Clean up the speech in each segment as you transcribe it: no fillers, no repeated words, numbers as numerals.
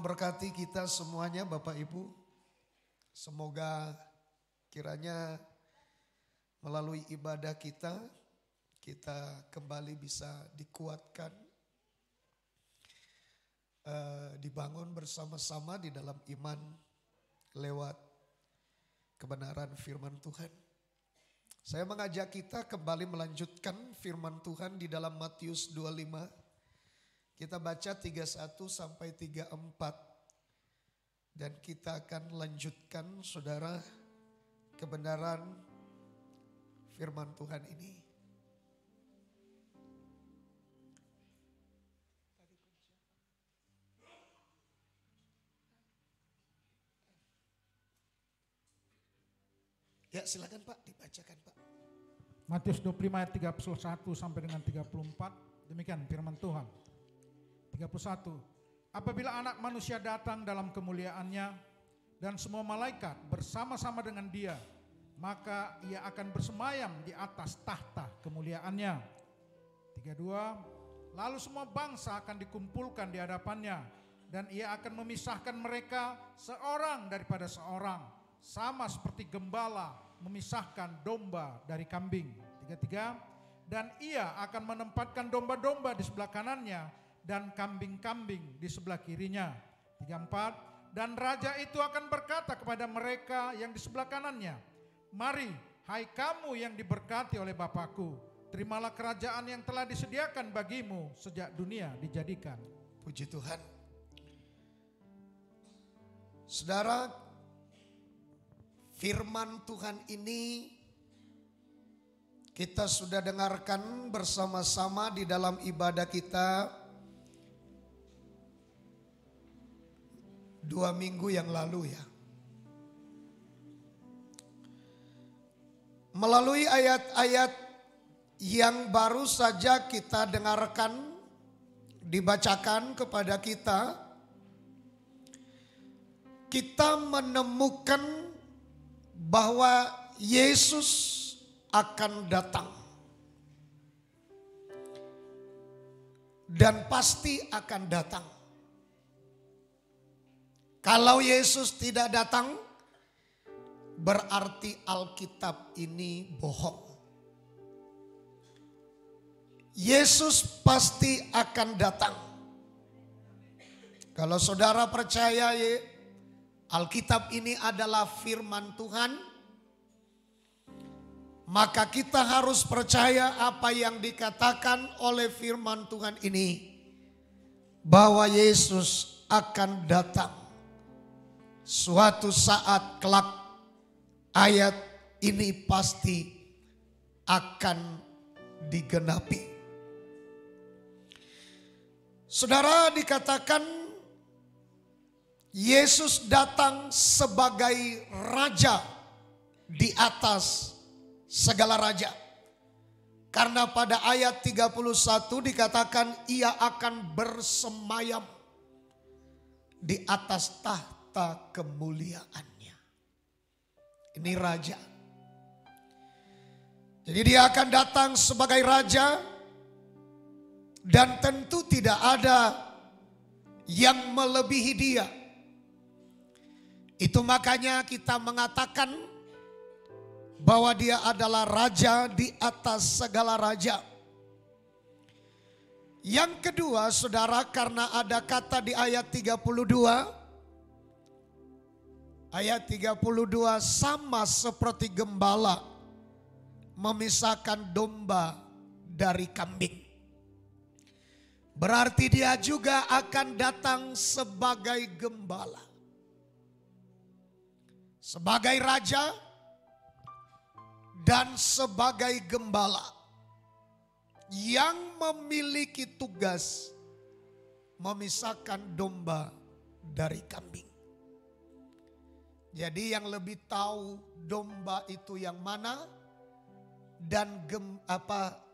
Memberkati kita semuanya Bapak Ibu. Semoga kiranya melalui ibadah kita kembali bisa dikuatkan, dibangun bersama-sama di dalam iman lewat kebenaran firman Tuhan. Saya mengajak kita kembali melanjutkan firman Tuhan di dalam Matius 25. Kita baca 31 sampai 34. Dan kita akan lanjutkan saudara kebenaran firman Tuhan ini. Ya silakan Pak, dibacakan Pak. Matius 25 ayat 31 sampai dengan 34. Demikian firman Tuhan. 31. Apabila anak manusia datang dalam kemuliaannya dan semua malaikat bersama-sama dengan dia, maka ia akan bersemayam di atas tahta kemuliaannya. 32. Lalu semua bangsa akan dikumpulkan di hadapannya dan ia akan memisahkan mereka seorang daripada seorang, sama seperti gembala memisahkan domba dari kambing. 33. Dan ia akan menempatkan domba-domba di sebelah kanannya dan kambing-kambing di sebelah kirinya. 34. Dan raja itu akan berkata kepada mereka yang di sebelah kanannya, mari, hai kamu yang diberkati oleh Bapakku, terimalah kerajaan yang telah disediakan bagimu sejak dunia dijadikan. Puji Tuhan. Saudara, firman Tuhan ini kita sudah dengarkan bersama-sama di dalam ibadah kita 2 minggu yang lalu ya. Melalui ayat-ayat yang baru saja kita dengarkan, dibacakan kepada kita menemukan bahwa Yesus akan datang. Dan pasti akan datang. Kalau Yesus tidak datang, berarti Alkitab ini bohong. Yesus pasti akan datang. Kalau saudara percaya Alkitab ini adalah firman Tuhan, maka kita harus percaya apa yang dikatakan oleh firman Tuhan ini, bahwa Yesus akan datang. Suatu saat kelak ayat ini pasti akan digenapi. Saudara, dikatakan Yesus datang sebagai raja di atas segala raja. Karena pada ayat 31 dikatakan ia akan bersemayam di atas tahta kemuliaannya. Ini raja. Jadi dia akan datang sebagai raja dan tentu tidak ada yang melebihi dia. Itu makanya kita mengatakan bahwa dia adalah raja di atas segala raja. Yang kedua, saudara, karena ada kata di ayat 32. Ayat 32, sama seperti gembala memisahkan domba dari kambing. Berarti dia juga akan datang sebagai gembala. Sebagai raja dan sebagai gembala yang memiliki tugas memisahkan domba dari kambing. Jadi yang lebih tahu domba itu yang mana dan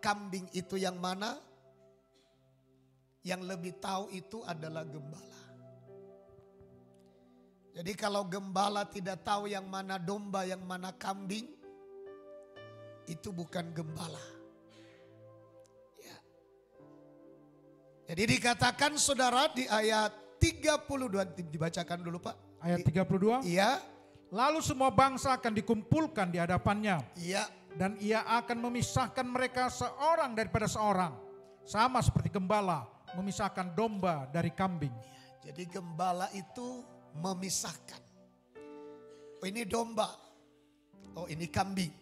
kambing itu yang mana, yang lebih tahu itu adalah gembala. Jadi kalau gembala tidak tahu yang mana domba, yang mana kambing, itu bukan gembala. Ya. Jadi dikatakan saudara di ayat 32 dibacakan dulu Pak. Ayat 32. Iya. Lalu semua bangsa akan dikumpulkan di hadapannya. Iya. Dan ia akan memisahkan mereka seorang daripada seorang. Sama seperti gembala memisahkan domba dari kambing. Jadi gembala itu memisahkan. Oh ini domba. Oh ini kambing.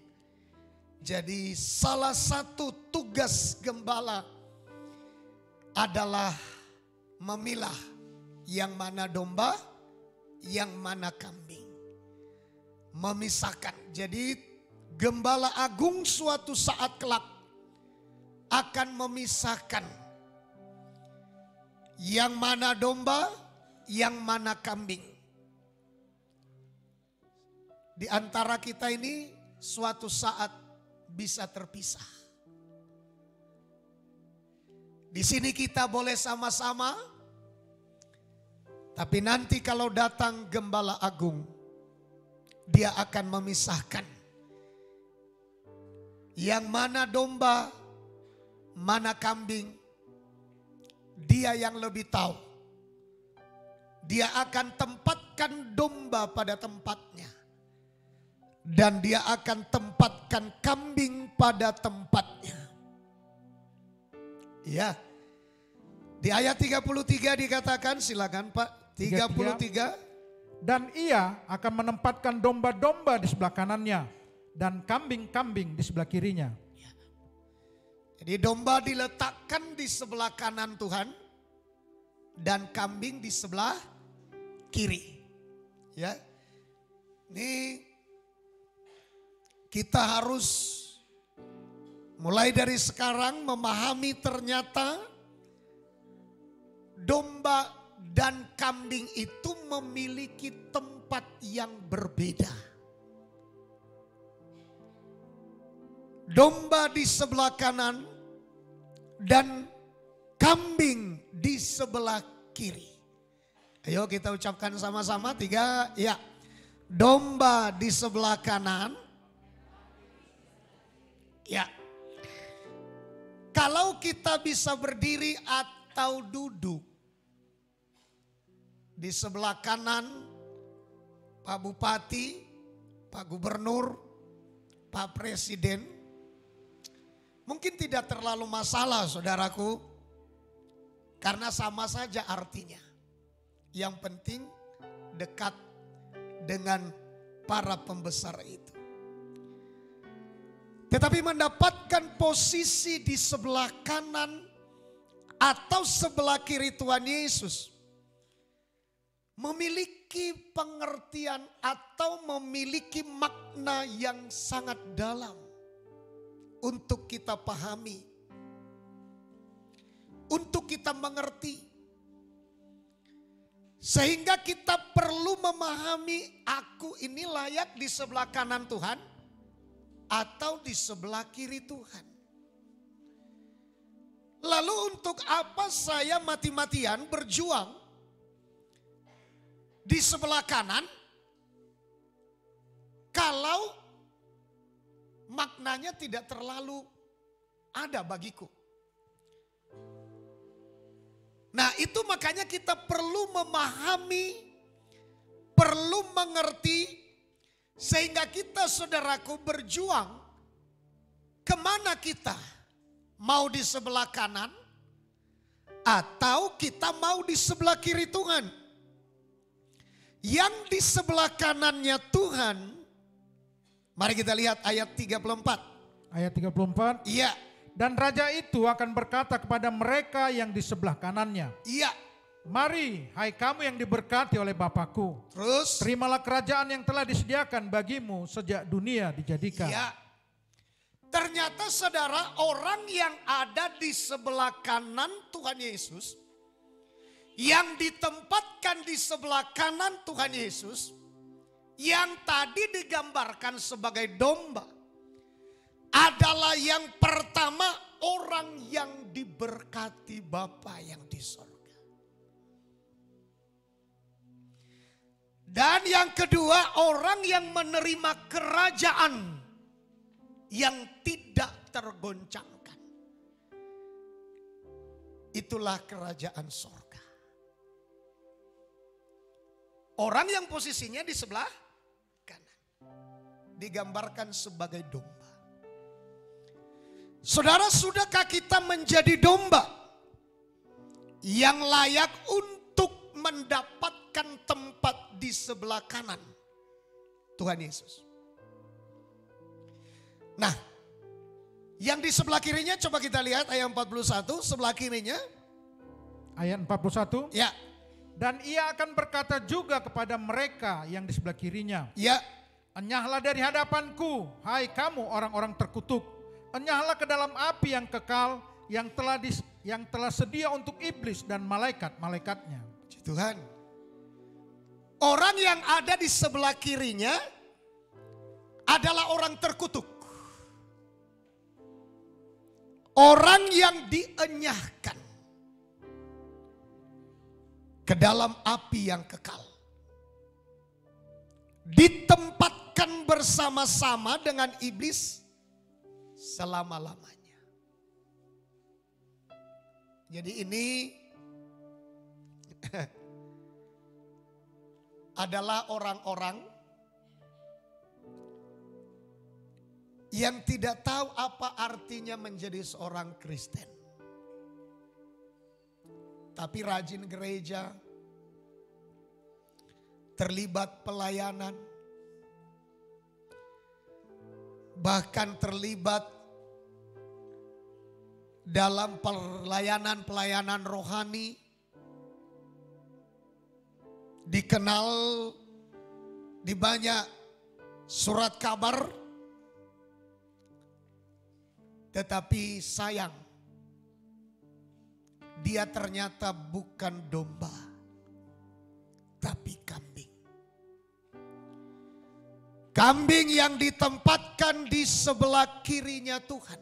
Jadi salah satu tugas gembala adalah memilah yang mana domba, yang mana kambing. Memisahkan. Jadi gembala agung suatu saat kelak akan memisahkan yang mana domba, yang mana kambing. Di antara kita ini suatu saat bisa terpisah. Di sini kita boleh sama-sama, tapi nanti kalau datang gembala agung, dia akan memisahkan yang mana domba, mana kambing. Dia yang lebih tahu. Dia akan tempatkan domba pada tempatnya. Dan dia akan tempatkan kambing pada tempatnya. Ya. Di ayat 33 dikatakan, silakan Pak. 33. Dan ia akan menempatkan domba-domba di sebelah kanannya dan kambing-kambing di sebelah kirinya. Jadi domba diletakkan di sebelah kanan Tuhan dan kambing di sebelah kiri. Ya. Ini kita harus mulai dari sekarang memahami ternyata domba dan kambing itu memiliki tempat yang berbeda. Domba di sebelah kanan dan kambing di sebelah kiri. Ayo kita ucapkan sama-sama 3, ya. Domba di sebelah kanan. Ya. Kalau kita bisa berdiri atau duduk di sebelah kanan Pak Bupati, Pak Gubernur, Pak Presiden, mungkin tidak terlalu masalah saudaraku, karena sama saja artinya. Yang penting dekat dengan para pembesar itu. Tetapi mendapatkan posisi di sebelah kanan atau sebelah kiri Tuhan Yesus memiliki pengertian atau memiliki makna yang sangat dalam untuk kita pahami, untuk kita mengerti. Sehingga kita perlu memahami, aku ini layak di sebelah kanan Tuhan atau di sebelah kiri Tuhan. Lalu untuk apa saya mati-matian berjuang di sebelah kanan kalau maknanya tidak terlalu ada bagiku? Nah itu makanya kita perlu memahami, perlu mengerti, sehingga kita saudaraku berjuang kemana kita. Mau di sebelah kanan atau kita mau di sebelah kiri Tuhan. Yang di sebelah kanannya Tuhan, mari kita lihat ayat 34. Ayat 34. Iya. Dan raja itu akan berkata kepada mereka yang di sebelah kanannya. Iya. Mari, hai kamu yang diberkati oleh Bapakku. Terus. Terimalah kerajaan yang telah disediakan bagimu sejak dunia dijadikan. Iya. Ternyata saudara, orang yang ada di sebelah kanan Tuhan Yesus, yang ditempatkan di sebelah kanan Tuhan Yesus, yang tadi digambarkan sebagai domba, adalah yang pertama orang yang diberkati Bapa yang di sorga. Dan yang kedua orang yang menerima kerajaan yang tidak tergoncangkan. Itulah kerajaan sorga. Orang yang posisinya di sebelah kanan. Digambarkan sebagai domba. Saudara, sudahkah kita menjadi domba yang layak untuk mendapatkan tempat di sebelah kanan Tuhan Yesus? Nah, yang di sebelah kirinya coba kita lihat ayat 41, sebelah kirinya. Ayat 41. Ya. Dan ia akan berkata juga kepada mereka yang di sebelah kirinya. Ya. Enyahlah dari hadapanku, hai kamu orang-orang terkutuk. Enyahlah ke dalam api yang kekal yang telah sedia untuk iblis dan malaikat-malaikatnya. Tuhan. Orang yang ada di sebelah kirinya adalah orang terkutuk. Orang yang dienyahkan ke dalam api yang kekal. Ditempatkan bersama-sama dengan iblis selama-lamanya. Jadi ini adalah orang-orang yang tidak tahu apa artinya menjadi seorang Kristen. Tapi rajin gereja, terlibat pelayanan, bahkan terlibat dalam pelayanan rohani, dikenal di banyak surat kabar, tetapi sayang, dia ternyata bukan domba, tapi kambing. Kambing yang ditempatkan di sebelah kirinya Tuhan.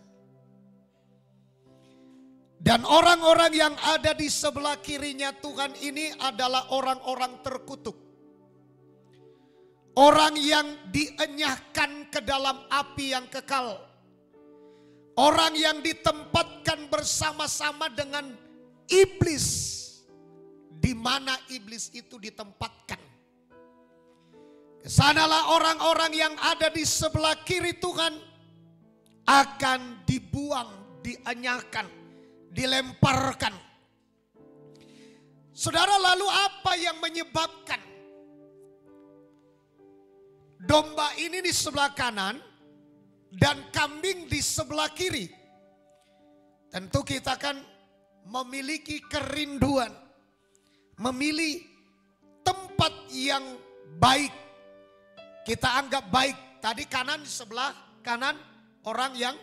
Dan orang-orang yang ada di sebelah kirinya Tuhan ini adalah orang-orang terkutuk. Orang yang dienyahkan ke dalam api yang kekal. Orang yang ditempatkan bersama-sama dengan iblis, di mana iblis itu ditempatkan. Kesanalah orang-orang yang ada di sebelah kiri Tuhan akan dibuang, dienyahkan, dilemparkan. Saudara, lalu apa yang menyebabkan domba ini di sebelah kanan dan kambing di sebelah kiri? Tentu kita kan memiliki kerinduan, memilih tempat yang baik. Kita anggap baik. Tadi kanan, di sebelah kanan orang yang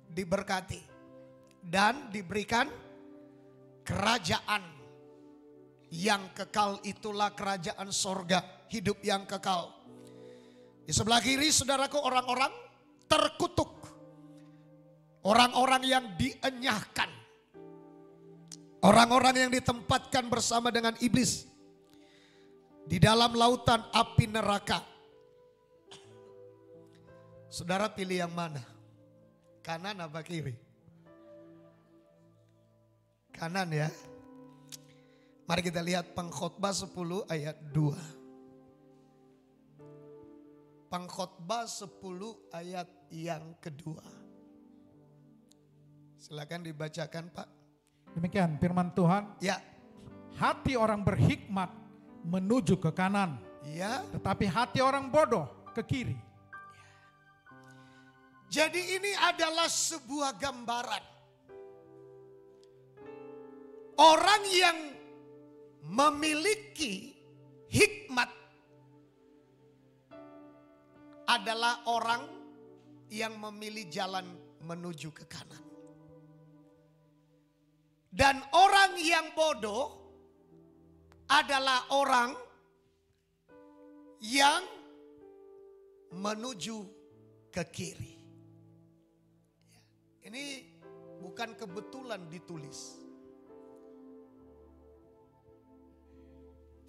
diberkati dan diberikan kerajaan yang kekal, itulah kerajaan sorga, hidup yang kekal. Di sebelah kiri saudaraku orang-orang terkutuk, orang-orang yang dienyahkan, orang-orang yang ditempatkan bersama dengan iblis di dalam lautan api neraka. Saudara pilih yang mana? Kanan apa kiri? Kanan ya. Mari kita lihat Pengkhotbah 10 ayat 2. Pengkhotbah 10 ayat yang kedua. Silakan dibacakan Pak. Demikian firman Tuhan. Ya. Hati orang berhikmat menuju ke kanan. Ya. Tetapi hati orang bodoh ke kiri. Jadi ini adalah sebuah gambaran. Orang yang memiliki hikmat adalah orang yang memilih jalan menuju ke kanan. Dan orang yang bodoh adalah orang yang menuju ke kiri. Ini bukan kebetulan ditulis.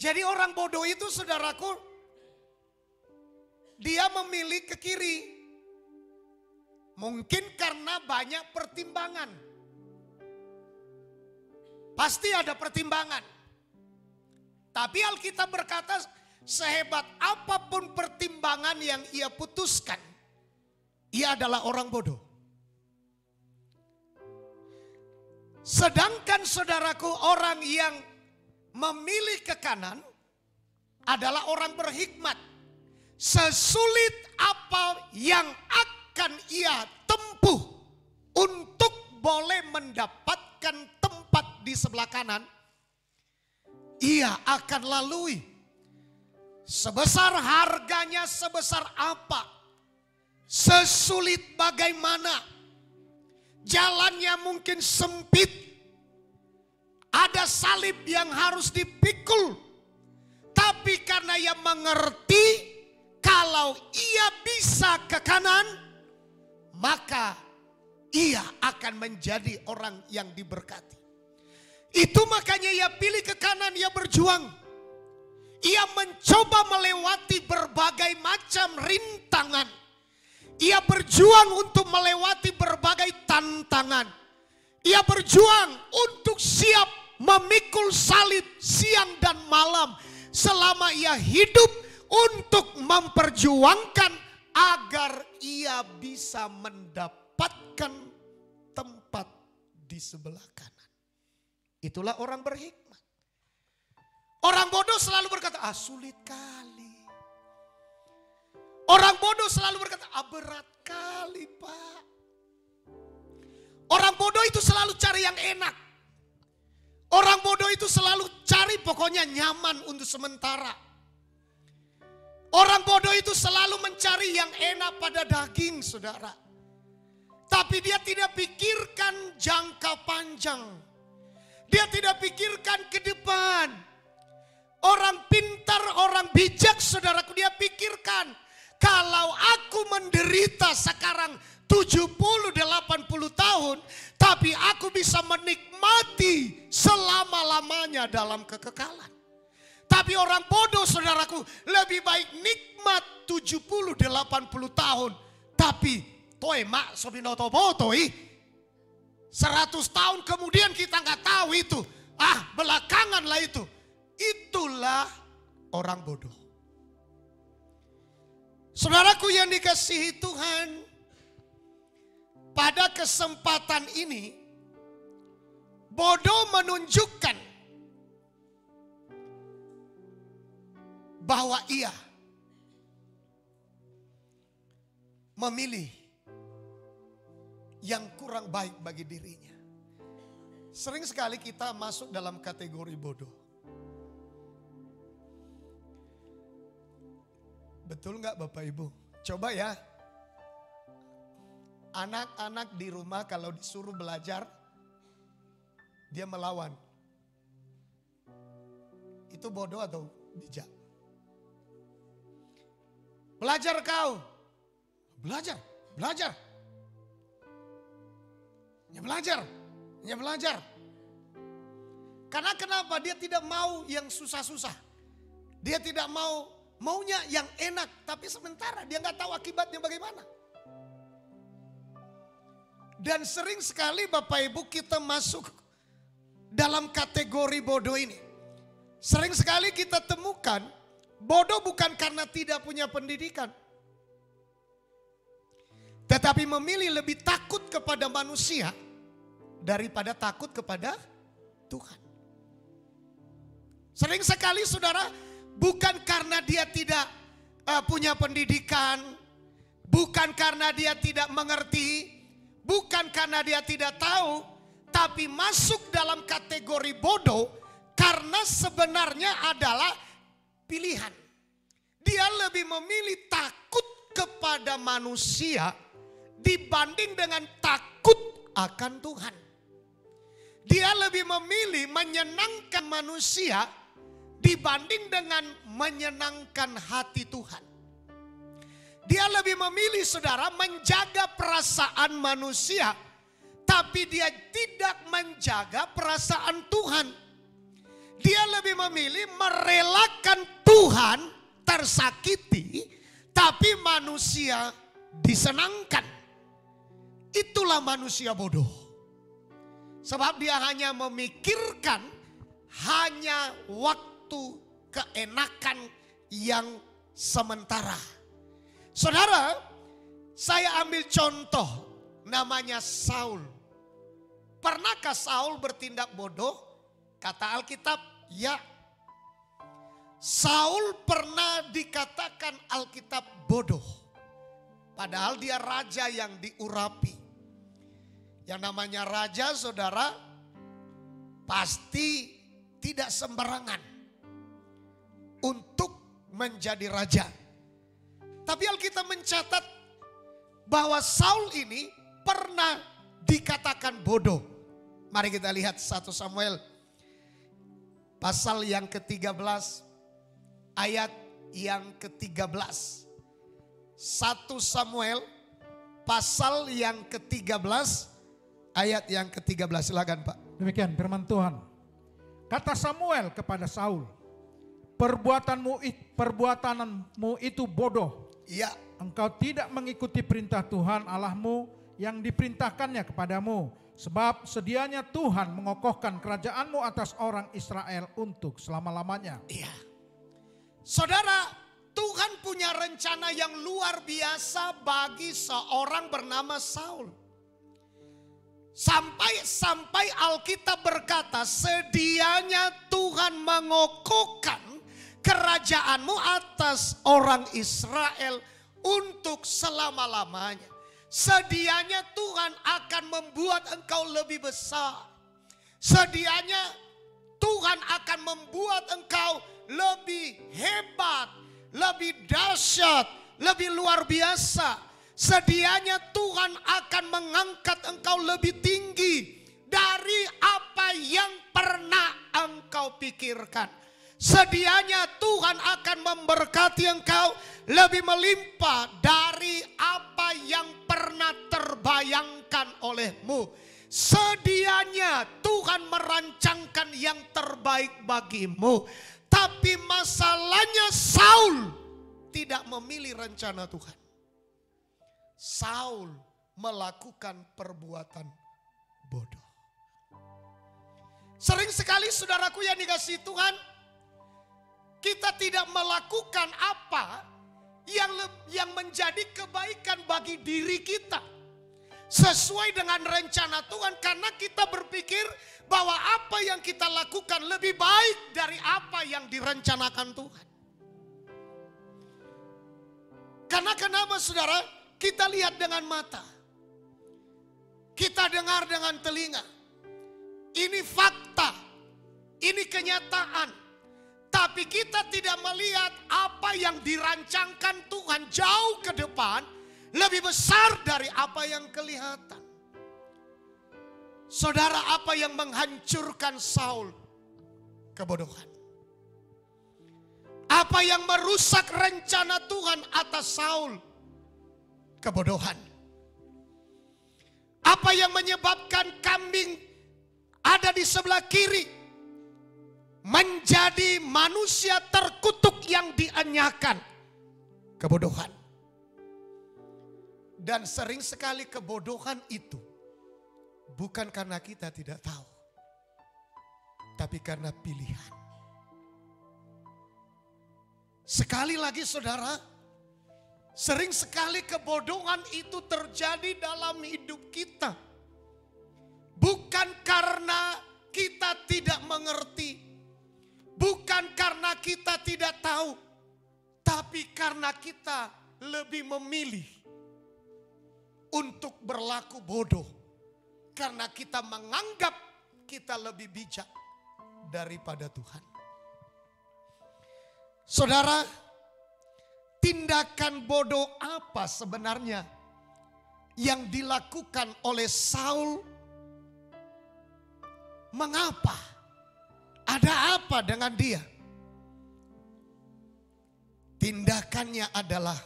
Jadi orang bodoh itu saudaraku, dia memilih ke kiri. Mungkin karena banyak pertimbangan. Pasti ada pertimbangan. Tapi Alkitab berkata, sehebat apapun pertimbangan yang ia putuskan, ia adalah orang bodoh. Sedangkan saudaraku, orang yang memilih ke kanan adalah orang berhikmat. Sesulit apa yang akan ia tempuh untuk boleh mendapatkan tempat di sebelah kanan, ia akan lalui. Sebesar harganya, sebesar apa, sesulit bagaimana, jalannya mungkin sempit, ada salib yang harus dipikul, tapi karena ia mengerti kalau ia bisa ke kanan, maka ia akan menjadi orang yang diberkati. Itu makanya ia pilih ke kanan, ia berjuang. Ia mencoba melewati berbagai macam rintangan. Ia berjuang untuk melewati berbagai tantangan. Ia berjuang untuk siap memikul salib siang dan malam. Selama ia hidup untuk memperjuangkan agar ia bisa mendapatkan tempat di sebelah kanan. Itulah orang berhikmat. Orang bodoh selalu berkata, sulit kali. Orang bodoh selalu berkata, berat kali Pak. Orang bodoh itu selalu cari yang enak. Orang bodoh itu selalu cari pokoknya nyaman untuk sementara. Orang bodoh itu selalu mencari yang enak pada daging, saudara. Tapi dia tidak pikirkan jangka panjang. Dia tidak pikirkan ke depan. Orang pintar, orang bijak, saudaraku, dia pikirkan, kalau aku menderita sekarang 70-80 tahun, tapi aku bisa menikmati selama-lamanya dalam kekekalan. Tapi orang bodoh, saudaraku, lebih baik nikmat 70-80 tahun, tapi toy mak sobinoto botoi 100 tahun kemudian kita nggak tahu itu. Belakangan lah itu. Itulah orang bodoh. Saudaraku yang dikasihi Tuhan, pada kesempatan ini bodoh menunjukkan bahwa ia memilih yang kurang baik bagi dirinya. Sering sekali kita masuk dalam kategori bodoh. Betul nggak Bapak Ibu? Coba ya, anak-anak di rumah kalau disuruh belajar, dia melawan. Itu bodoh atau bijak? Belajar kau. Belajar. Ya belajar. Karena kenapa? Dia tidak mau yang susah-susah. Dia tidak maunya yang enak, tapi sementara dia nggak tahu akibatnya bagaimana. Dan sering sekali Bapak Ibu kita masuk dalam kategori bodoh ini. Sering sekali kita temukan bodoh bukan karena tidak punya pendidikan, tetapi memilih lebih takut kepada manusia daripada takut kepada Tuhan. Sering sekali saudara, bukan karena dia tidak punya pendidikan, bukan karena dia tidak mengerti, bukan karena dia tidak tahu, tapi masuk dalam kategori bodoh karena sebenarnya adalah pilihan. Dia lebih memilih takut kepada manusia dibanding dengan takut akan Tuhan. Dia lebih memilih menyenangkan manusia dibanding dengan menyenangkan hati Tuhan. Dia lebih memilih saudara menjaga perasaan manusia, tapi dia tidak menjaga perasaan Tuhan. Dia lebih memilih merelakan Tuhan tersakiti, tapi manusia disenangkan. Itulah manusia bodoh. Sebab dia hanya memikirkan hanya waktu suatu keenakan yang sementara. Saudara, saya ambil contoh namanya Saul. Pernahkah Saul bertindak bodoh? Kata Alkitab, ya. Saul pernah dikatakan Alkitab bodoh. Padahal dia raja yang diurapi. Yang namanya raja, saudara, pasti tidak sembarangan untuk menjadi raja. Tapi Alkitab mencatat bahwa Saul ini pernah dikatakan bodoh. Mari kita lihat 1 Samuel pasal yang ke-13 ayat yang ke-13. 1 Samuel pasal yang ke-13 ayat yang ke-13. Silakan Pak. Demikian firman Tuhan. Kata Samuel kepada Saul, perbuatanmu itu bodoh. Iya. Engkau tidak mengikuti perintah Tuhan Allahmu yang diperintahkannya kepadamu. Sebab sedianya Tuhan mengokohkan kerajaanmu atas orang Israel untuk selama-lamanya. Iya. Saudara, Tuhan punya rencana yang luar biasa bagi seorang bernama Saul. Sampai Alkitab berkata, sedianya Tuhan mengokohkan kerajaanmu atas orang Israel untuk selama-lamanya. Sedianya Tuhan akan membuat engkau lebih besar. Sedianya Tuhan akan membuat engkau lebih hebat, lebih dahsyat, lebih luar biasa. Sedianya Tuhan akan mengangkat engkau lebih tinggi dari apa yang pernah engkau pikirkan. Sedianya Tuhan akan memberkati engkau lebih melimpah dari apa yang pernah terbayangkan olehmu. Sedianya Tuhan merancangkan yang terbaik bagimu. Tapi masalahnya Saul tidak memilih rencana Tuhan. Saul melakukan perbuatan bodoh. Sering sekali saudaraku yang dikasihi Tuhan, kita tidak melakukan apa yang menjadi kebaikan bagi diri kita. Sesuai dengan rencana Tuhan, karena kita berpikir bahwa apa yang kita lakukan lebih baik dari apa yang direncanakan Tuhan. Karena kenapa saudara? Kita lihat dengan mata. Kita dengar dengan telinga. Ini fakta. Ini kenyataan. Tapi kita tidak melihat apa yang dirancangkan Tuhan jauh ke depan lebih besar dari apa yang kelihatan. Saudara, apa yang menghancurkan Saul? Kebodohan. Apa yang merusak rencana Tuhan atas Saul? Kebodohan. Apa yang menyebabkan kambing ada di sebelah kiri menjadi manusia terkutuk yang dienyakan? Kebodohan. Dan sering sekali kebodohan itu bukan karena kita tidak tahu, tapi karena pilihan. Sekali lagi saudara, sering sekali kebodohan itu terjadi dalam hidup kita. Bukan karena kita tidak mengerti, bukan karena kita tidak tahu, tapi karena kita lebih memilih untuk berlaku bodoh. Karena kita menganggap kita lebih bijak daripada Tuhan. Saudara, tindakan bodoh apa sebenarnya yang dilakukan oleh Saul? Mengapa? Ada apa dengan dia? Tindakannya adalah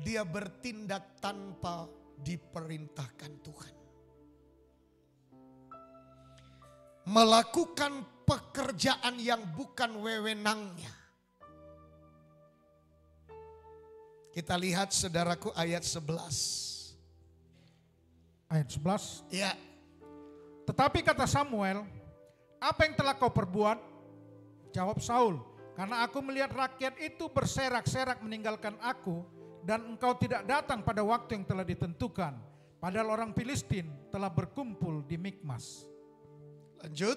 dia bertindak tanpa diperintahkan Tuhan. Melakukan pekerjaan yang bukan wewenangnya. Kita lihat saudaraku ayat 11. Ayat 11. Ya. Tetapi kata Samuel, apa yang telah kau perbuat? Jawab Saul, karena aku melihat rakyat itu berserak-serak meninggalkan aku, dan engkau tidak datang pada waktu yang telah ditentukan. Padahal orang Filistin telah berkumpul di Mikmas. Lanjut.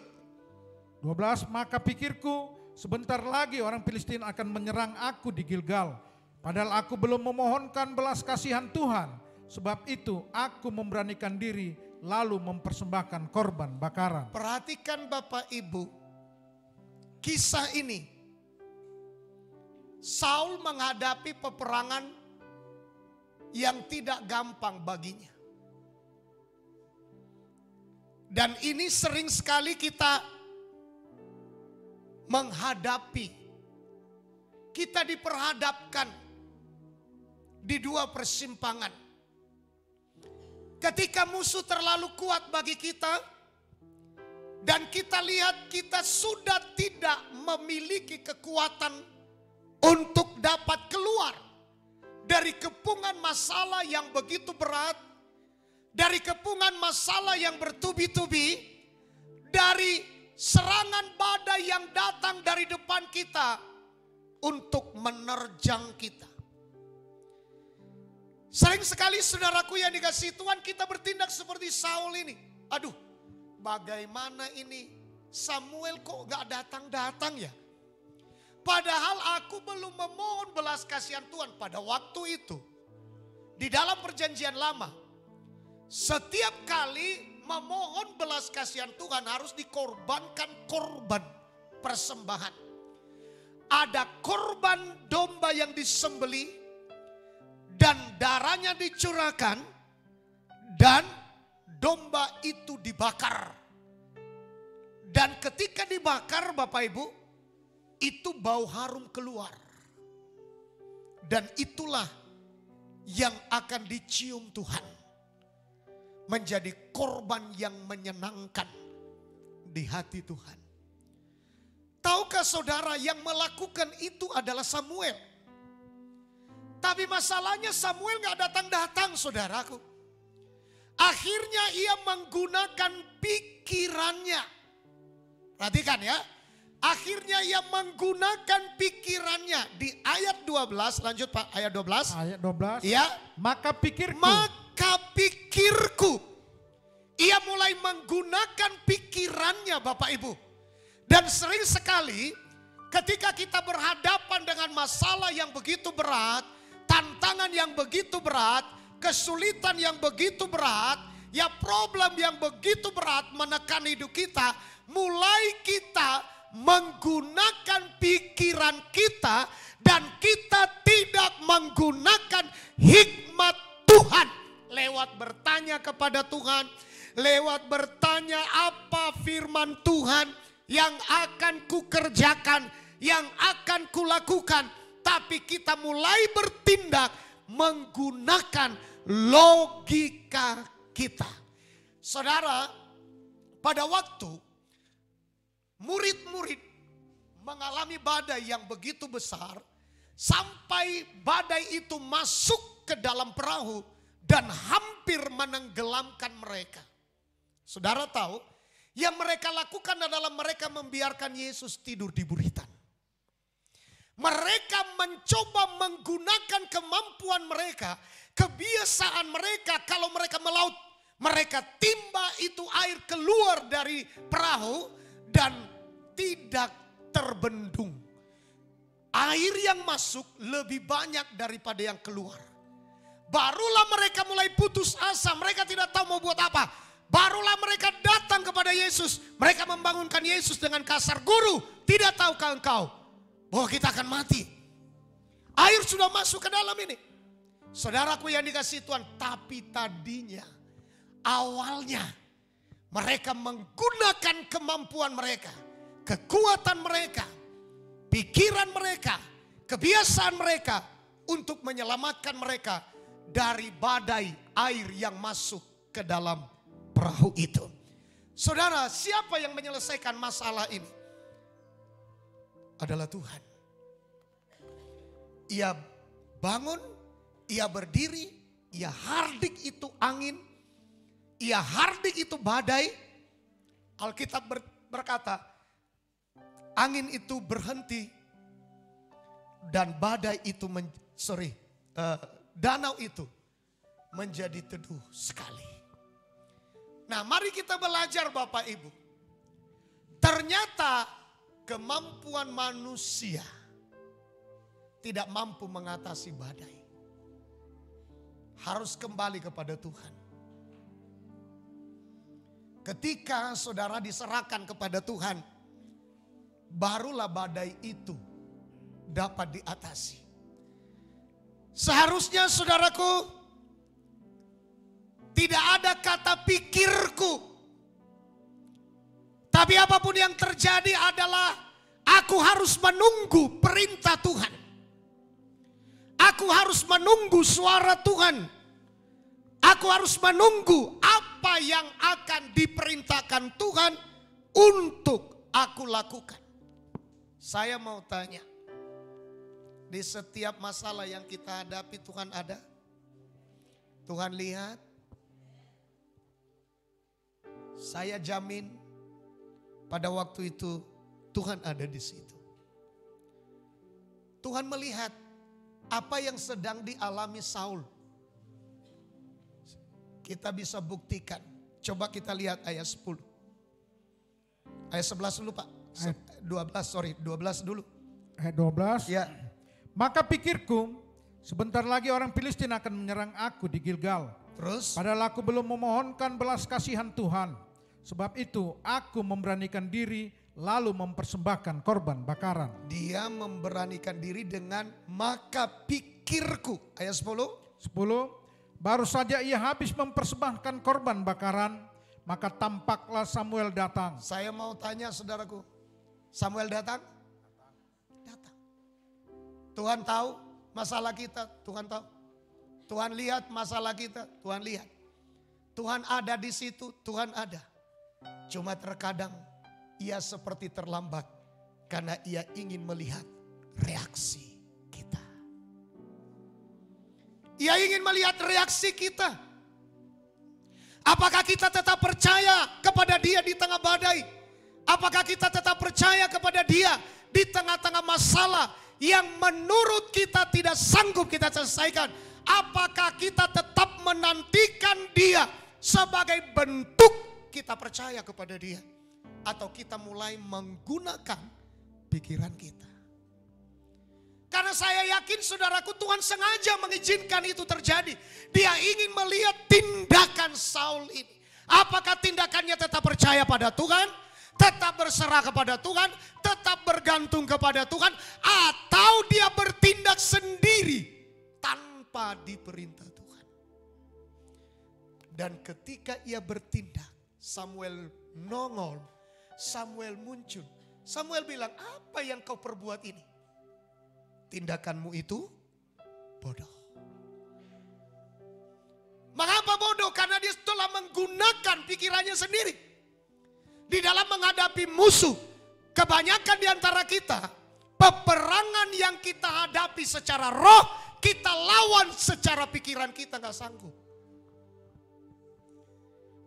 12, maka pikirku sebentar lagi orang Filistin akan menyerang aku di Gilgal. Padahal aku belum memohonkan belas kasihan Tuhan. Sebab itu aku memberanikan diri lalu mempersembahkan korban bakaran. Perhatikan Bapak Ibu, kisah ini. Saul menghadapi peperangan yang tidak gampang baginya. Dan ini sering sekali kita menghadapi. Kita diperhadapkan di dua persimpangan. Ketika musuh terlalu kuat bagi kita, dan kita lihat kita sudah tidak memiliki kekuatan untuk dapat keluar dari kepungan masalah yang begitu berat, dari kepungan masalah yang bertubi-tubi, dari serangan badai yang datang dari depan kita untuk menerjang kita. Sering sekali saudaraku yang dikasihi Tuhan, kita bertindak seperti Saul ini. Aduh, bagaimana ini Samuel kok gak datang-datang ya? Padahal aku belum memohon belas kasihan Tuhan pada waktu itu. Di dalam perjanjian lama, setiap kali memohon belas kasihan Tuhan harus dikorbankan korban persembahan. Ada korban domba yang disembelih dan darahnya dicurahkan dan domba itu dibakar. Dan ketika dibakar Bapak Ibu, itu bau harum keluar. Dan itulah yang akan dicium Tuhan. Menjadi korban yang menyenangkan di hati Tuhan. Tahukah saudara yang melakukan itu adalah Samuel. Tapi masalahnya Samuel gak datang-datang saudaraku. Akhirnya ia menggunakan pikirannya. Perhatikan ya. Akhirnya ia menggunakan pikirannya. Di ayat 12, lanjut Pak, ayat 12. Ayat 12. Ya. Maka pikirku. Ia mulai menggunakan pikirannya Bapak Ibu. Dan sering sekali ketika kita berhadapan dengan masalah yang begitu berat, tantangan yang begitu berat, kesulitan yang begitu berat, ya problem yang begitu berat menekan hidup kita, mulai kita menggunakan pikiran kita dan kita tidak menggunakan hikmat Tuhan. Lewat bertanya kepada Tuhan, lewat bertanya apa firman Tuhan yang akan kukerjakan, yang akan kulakukan. Tapi kita mulai bertindak menggunakan logika kita. Saudara, pada waktu murid-murid mengalami badai yang begitu besar, sampai badai itu masuk ke dalam perahu dan hampir menenggelamkan mereka. Saudara tahu, yang mereka lakukan adalah mereka membiarkan Yesus tidur di buritan. Mereka mencoba menggunakan kemampuan mereka, kebiasaan mereka kalau mereka melaut. Mereka timba itu air keluar dari perahu dan tidak terbendung. Air yang masuk lebih banyak daripada yang keluar. Barulah mereka mulai putus asa, mereka tidak tahu mau buat apa. Barulah mereka datang kepada Yesus. Mereka membangunkan Yesus dengan kasar, "Guru, tidak tahukah engkau bahwa kita akan mati?" Air sudah masuk ke dalam ini. Saudaraku yang dikasihi Tuhan, tapi tadinya, awalnya mereka menggunakan kemampuan mereka, kekuatan mereka, pikiran mereka, kebiasaan mereka untuk menyelamatkan mereka dari badai air yang masuk ke dalam perahu itu. Saudara, siapa yang menyelesaikan masalah ini? Adalah Tuhan. Ia bangun, ia berdiri, ia hardik itu angin, ia hardik itu badai. Alkitab berkata, angin itu berhenti dan badai itu danau itu menjadi teduh sekali. Nah, mari kita belajar Bapak Ibu. Ternyata kemampuan manusia tidak mampu mengatasi badai. Harus kembali kepada Tuhan. Ketika saudara diserahkan kepada Tuhan, barulah badai itu dapat diatasi. Seharusnya saudaraku, tidak ada kata pikirku. Tapi apapun yang terjadi adalah aku harus menunggu perintah Tuhan. Aku harus menunggu suara Tuhan. Aku harus menunggu apa yang akan diperintahkan Tuhan untuk aku lakukan. Saya mau tanya, di setiap masalah yang kita hadapi Tuhan ada? Tuhan lihat? Saya jamin pada waktu itu Tuhan ada di situ. Tuhan melihat apa yang sedang dialami Saul. Kita bisa buktikan. Coba kita lihat ayat 10. Ayat 11 dulu Pak. 12 dulu. Ayat 12. Ya. Maka pikirku, sebentar lagi orang Filistin akan menyerang aku di Gilgal. Terus? Padahal aku belum memohonkan belas kasihan Tuhan. Sebab itu aku memberanikan diri lalu mempersembahkan korban bakaran. Dia memberanikan diri dengan maka pikirku. Ayat 10. 10. Baru saja ia habis mempersembahkan korban bakaran, maka tampaklah Samuel datang. Saya mau tanya saudaraku, Samuel datang? Datang. Tuhan tahu masalah kita, Tuhan tahu. Tuhan lihat masalah kita, Tuhan lihat. Tuhan ada di situ, Tuhan ada. Cuma terkadang ia seperti terlambat karena ia ingin melihat reaksi kita. Ia ingin melihat reaksi kita. Apakah kita tetap percaya kepada Dia di tengah badai? Apakah kita tetap percaya kepada Dia di tengah-tengah masalah yang menurut kita tidak sanggup kita selesaikan? Apakah kita tetap menantikan Dia sebagai bentuk kita percaya kepada Dia? Atau kita mulai menggunakan pikiran kita? Karena saya yakin saudaraku, Tuhan sengaja mengizinkan itu terjadi. Dia ingin melihat tindakan Saul ini. Apakah tindakannya tetap percaya pada Tuhan? Tetap berserah kepada Tuhan? Tetap bergantung kepada Tuhan? Atau dia bertindak sendiri tanpa diperintah Tuhan? Dan ketika ia bertindak, Samuel nongol, Samuel muncul. Samuel bilang, apa yang kau perbuat ini? Tindakanmu itu bodoh. Mengapa bodoh? Karena dia telah menggunakan pikirannya sendiri. Di dalam menghadapi musuh, kebanyakan di antara kita, peperangan yang kita hadapi secara roh, kita lawan secara pikiran kita gak sanggup.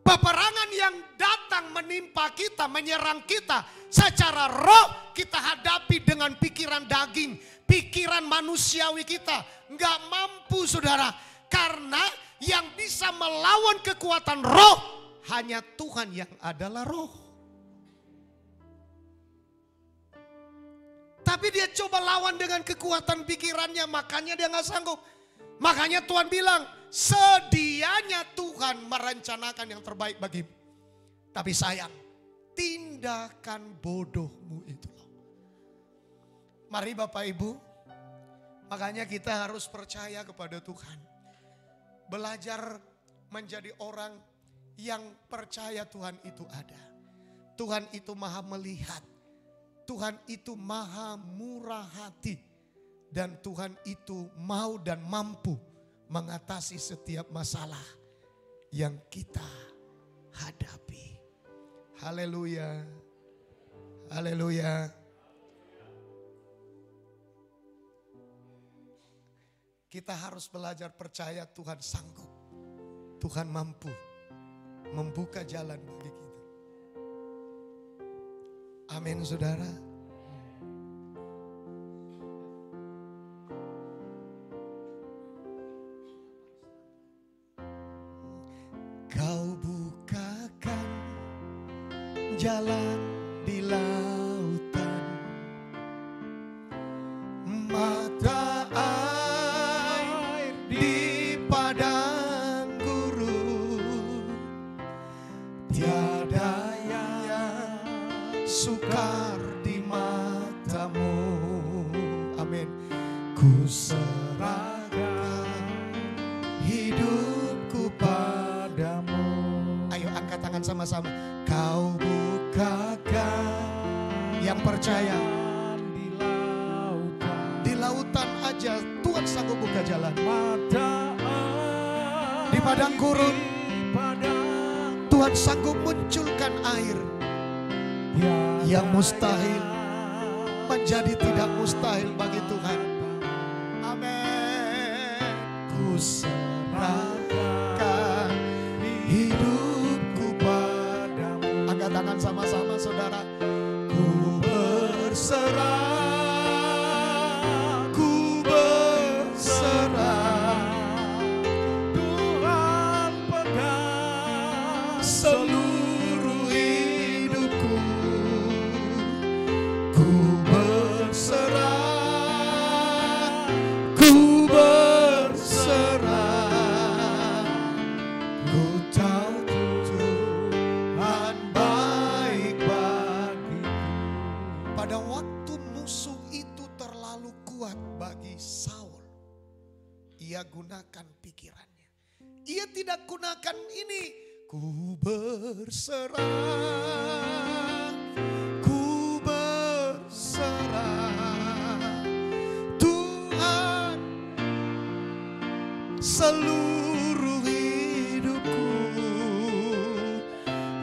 Peperangan yang datang menimpa kita, menyerang kita secara roh, kita hadapi dengan pikiran daging, pikiran manusiawi kita. Nggak mampu saudara, karena yang bisa melawan kekuatan roh hanya Tuhan yang adalah roh. Tapi dia coba lawan dengan kekuatan pikirannya, makanya dia nggak sanggup. Makanya Tuhan bilang, sedianya Tuhan merencanakan yang terbaik bagimu. Tapi sayang, tindakan bodohmu itu. Mari Bapak Ibu, makanya kita harus percaya kepada Tuhan. Belajar menjadi orang yang percaya Tuhan itu ada. Tuhan itu maha melihat. Tuhan itu maha murah hati. Dan Tuhan itu mau dan mampu mengatasi setiap masalah yang kita hadapi. Haleluya. Haleluya. Kita harus belajar percaya Tuhan sanggup. Tuhan mampu membuka jalan bagi kita. Amin saudara. jalan di lautan, mata air di padang gurun, tiada yang sukar di matamu. Amin. Ku serahkan hidupku padamu. Ayo angkat tangan sama-sama. Kau bukakan, yang percaya di lautan aja Tuhan sanggup buka jalan. Di padang gurun Tuhan sanggup munculkan air. Yang mustahil menjadi tidak mustahil bagi Tuhan. Amin. Ku serahkan hidupku padamu. Angkat tangan sama-sama saudara. Ku berserah, ku berserah. Tuhan pegang seluruh hidupku. Ku berserah, ku berserah. Ku tahu Tuhan baik bagiku. Pada waktu musuh itu terlalu kuat bagi Saul, ia gunakan pikirannya. Ia tidak gunakan ini. Ku berserah, ku berserah. Tuhan seluruh hidupku.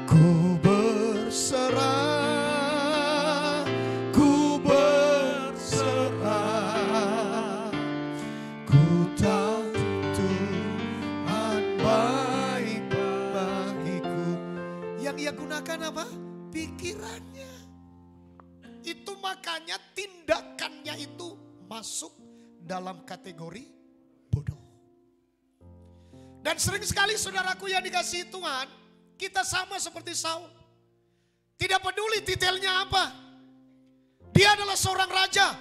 Ku berserah, ku berserah. Ku tahu Tuhan baik bagiku. Yang ia gunakan apa? Pikirannya. Itu makanya tindakannya itu masuk dalam kategori bodoh. Dan sering sekali saudaraku yang dikasihi Tuhan, kita sama seperti Saul. Tidak peduli titelnya apa. Dia adalah seorang raja.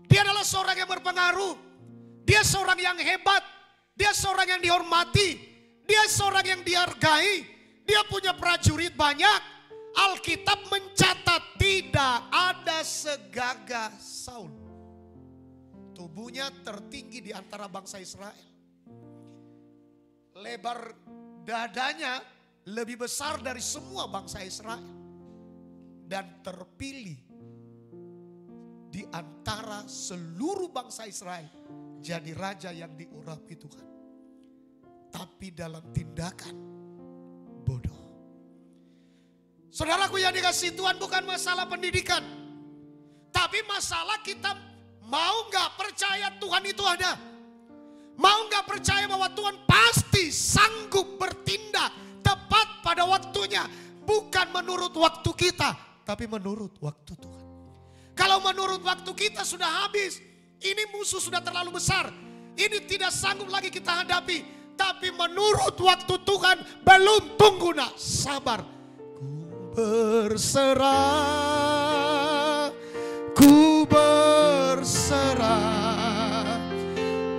Dia adalah seorang yang berpengaruh. Dia seorang yang hebat. Dia seorang yang dihormati. Dia seorang yang dihargai. Dia punya prajurit banyak. Alkitab mencatat tidak ada segagah Saul. Tubuhnya tertinggi di antara bangsa Israel. Lebar dadanya lebih besar dari semua bangsa Israel. Dan terpilih di antara seluruh bangsa Israel jadi raja yang diurapi Tuhan. Tapi dalam tindakan bodoh. Saudaraku yang dikasihi Tuhan, bukan masalah pendidikan. Tapi masalah kita mau gak percaya Tuhan itu ada. Mau gak percaya bahwa Tuhan pasti sanggup bertindak tepat pada waktunya. Bukan menurut waktu kita, tapi menurut waktu Tuhan. Kalau menurut waktu kita sudah habis. Ini musuh sudah terlalu besar. Ini tidak sanggup lagi kita hadapi. Tapi menurut waktu Tuhan belum, tunggu nak, sabar. Ku berserah, ku berserah.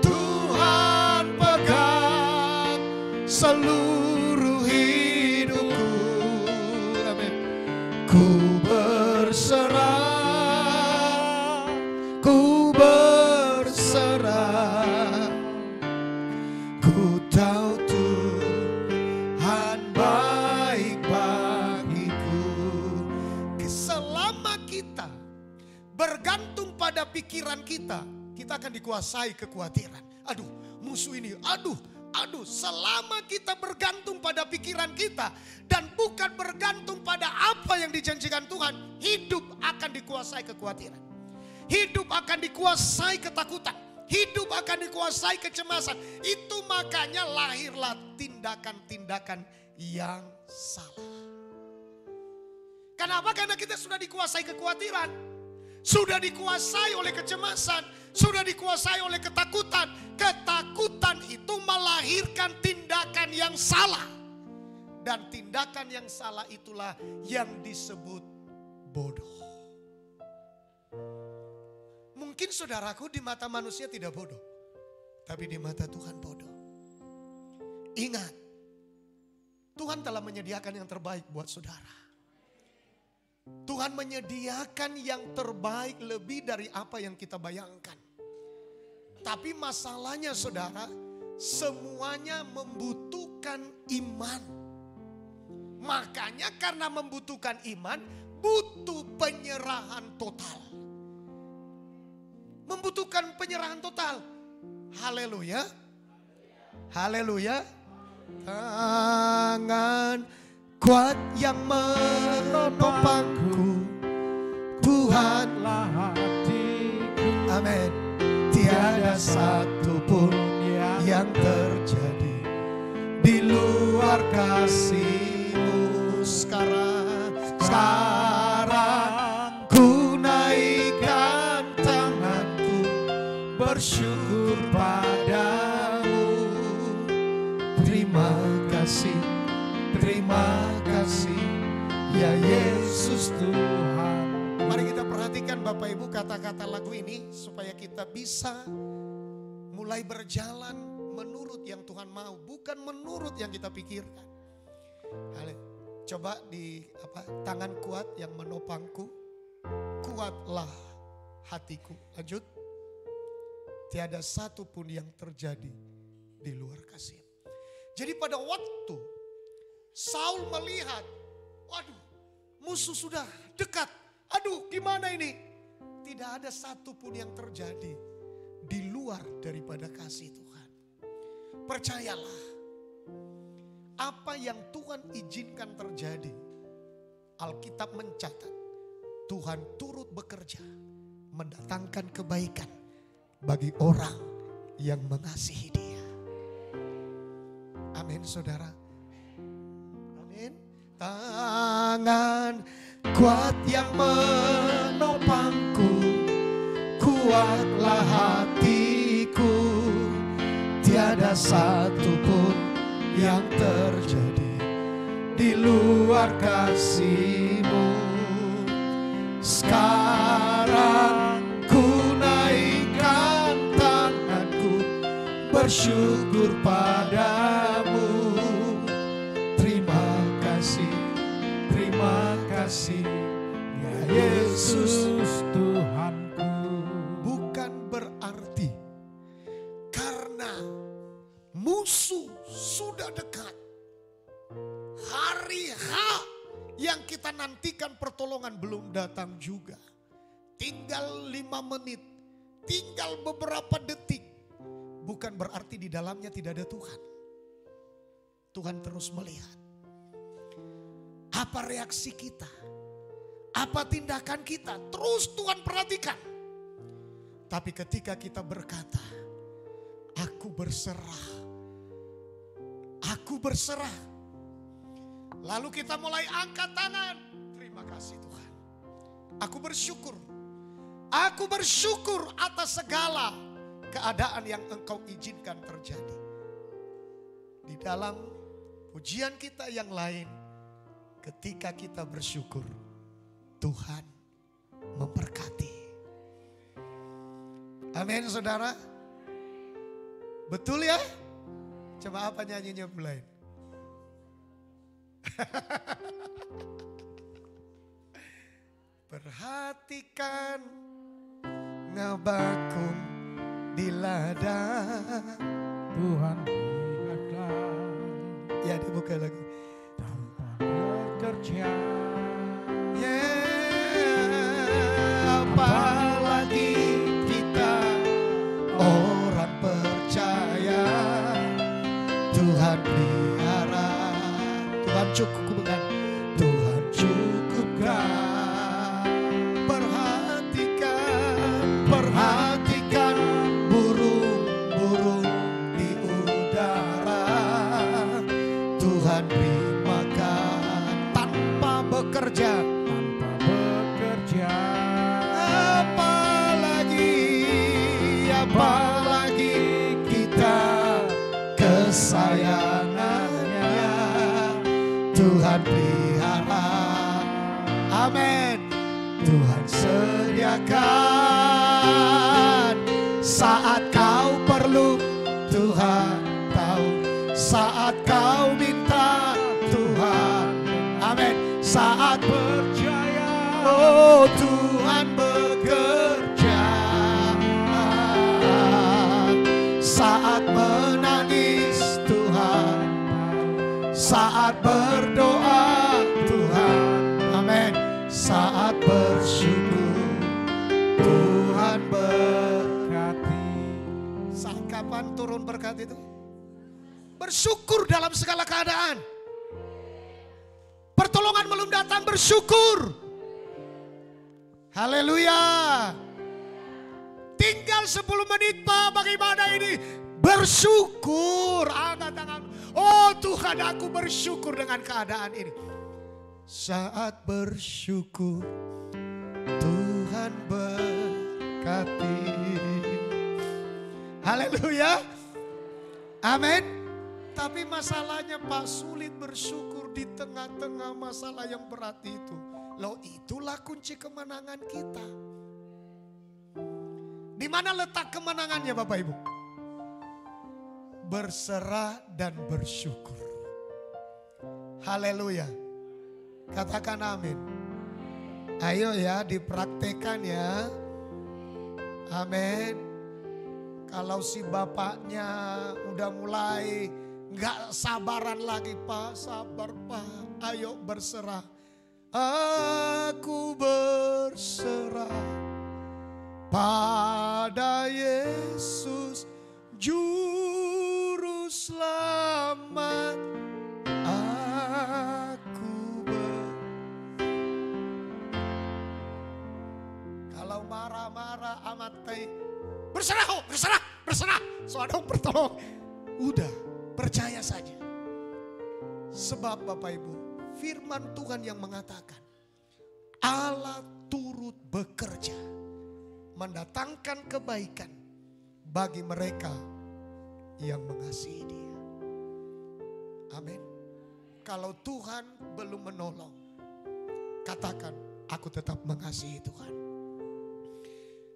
Tuhan pegang seluruh hidupku. Amin. Ku berserah, ku berserah. Ku tahu Tuhan baik bagiku. Selama kita bergantung pada pikiran kita, kita akan dikuasai kekhawatiran. Aduh, musuh ini, aduh. Selama kita bergantung pada pikiran kita dan bukan bergantung pada apa yang dijanjikan Tuhan, hidup akan dikuasai kekhawatiran. Hidup akan dikuasai ketakutan. Hidup akan dikuasai kecemasan. Itu makanya lahirlah tindakan-tindakan yang salah. Kenapa? Karena kita sudah dikuasai kekhawatiran. Sudah dikuasai oleh kecemasan. Sudah dikuasai oleh ketakutan. Ketakutan itu melahirkan tindakan yang salah. Dan tindakan yang salah itulah yang disebut bodoh. Mungkin saudaraku di mata manusia tidak bodoh, tapi di mata Tuhan bodoh. Ingat, Tuhan telah menyediakan yang terbaik buat saudara. Tuhan menyediakan yang terbaik lebih dari apa yang kita bayangkan. Tapi masalahnya saudara, semuanya membutuhkan iman. Makanya karena membutuhkan iman, butuh penyerahan total. Membutuhkan penyerahan total. Haleluya. Haleluya. Tangan kuat yang menopangku, Tuhanlah hatiku. Amin. Tiada satu pun yang terjadi di luar kasih-Mu. Sekarang ku naikkan tanganku, bersyukur padamu. Terima kasih ya Yesus Tuhan. Mari kita perhatikan Bapak Ibu kata-kata lagu ini supaya kita bisa mulai berjalan menurut yang Tuhan mau, bukan menurut yang kita pikirkan. Coba di tangan kuat yang menopangku, kuatlah hatiku. Lanjut. Tiada satu pun yang terjadi di luar kasih. Jadi pada waktu Saul melihat, waduh, musuh sudah dekat. Aduh, gimana ini? Tidak ada satu pun yang terjadi di luar daripada kasih Tuhan. Percayalah, apa yang Tuhan izinkan terjadi, Alkitab mencatat, Tuhan turut bekerja mendatangkan kebaikan bagi orang yang mengasihi Dia. Amin, saudara. Amin. Tangan kuat yang menopangku, kuatlah hatiku. Tiada satu pun yang terjadi di luar kasih-Mu. Sekarang ku naikkan tanganku, bersyukur padamu. Terima kasih ya Yesus Tuhanku. Bukan berarti karena musuh sudah dekat, hari H yang kita nantikan pertolongan belum datang juga. Tinggal 5 menit, tinggal beberapa detik. Bukan berarti di dalamnya tidak ada Tuhan. Tuhan terus melihat. Apa reaksi kita? Apa tindakan kita? Terus Tuhan perhatikan. Tapi ketika kita berkata, aku berserah. Aku berserah. Lalu kita mulai angkat tangan. Terima kasih Tuhan. Aku bersyukur. Aku bersyukur atas segala keadaan yang Engkau izinkan terjadi. Di dalam pujian kita yang lain, ketika kita bersyukur, Tuhan memberkati. Amin, saudara. Betul ya? Coba apa nyanyinya mulai? Perhatikan ngabakung di ladang. Tuhan di ladang. Ya, dibuka lagi. Kerja, apalagi kita orang percaya. Tuhan pelihara, Tuhan cukupkan, Tuhan cukupkan. Perhatikan burung-burung di udara. Tuhan beri makan tanpa Amin. Tuhan sediakan saat kau perlu. Tuhan tahu saat kau minta. Tuhan, amin. Saat percaya, oh Tuhan bekerja. Saat menangis Tuhan, saat berdoa Tuhan, amin. Saat bersyukur Tuhan berkati. Saat kapan turun berkat itu? Bersyukur dalam segala keadaan. Pertolongan belum datang, bersyukur. Haleluya. Tinggal 10 menit Pak, bagaimana ini? Bersyukur. Angkat tangan. Oh Tuhan, aku bersyukur dengan keadaan ini. Saat bersyukur Tuhan berkati. Haleluya. Amin. Tapi masalahnya Pak, sulit bersyukur di tengah-tengah masalah yang berat itu. Loh, itulah kunci kemenangan kita. Di mana letak kemenangannya Bapak Ibu? Berserah dan bersyukur. Haleluya. Katakan amin. Ayo ya, dipraktekan ya. Amin. Kalau si bapaknya udah mulai gak sabaran lagi, Pak, sabar Pak. Ayo berserah. Aku berserah pada Yesus Juru Selamat. Kalau marah-marah amat berserah, oh, berserah. Soalnya pertolong. Udah, percaya saja. Sebab Bapak Ibu, firman Tuhan yang mengatakan Allah turut bekerja mendatangkan kebaikan bagi mereka yang mengasihi Dia. Amin. Kalau Tuhan belum menolong, katakan aku tetap mengasihi Tuhan.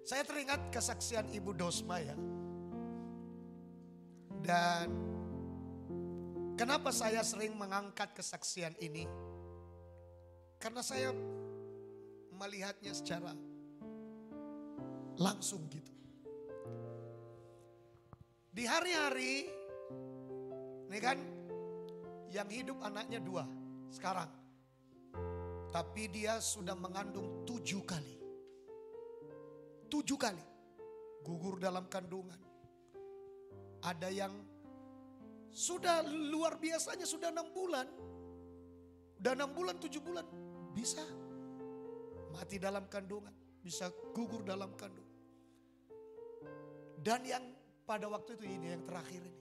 Saya teringat kesaksian Ibu Dosma ya. Dan kenapa saya sering mengangkat kesaksian ini? Karena saya melihatnya secara langsung gitu. Di hari-hari, ini kan yang hidup anaknya 2 sekarang. Tapi dia sudah mengandung 7 kali. 7 kali gugur dalam kandungan. Ada yang sudah luar biasanya sudah 6 bulan. Udah 6 bulan, 7 bulan. Bisa mati dalam kandungan. Bisa gugur dalam kandungan. Dan yang pada waktu itu ini yang terakhir ini.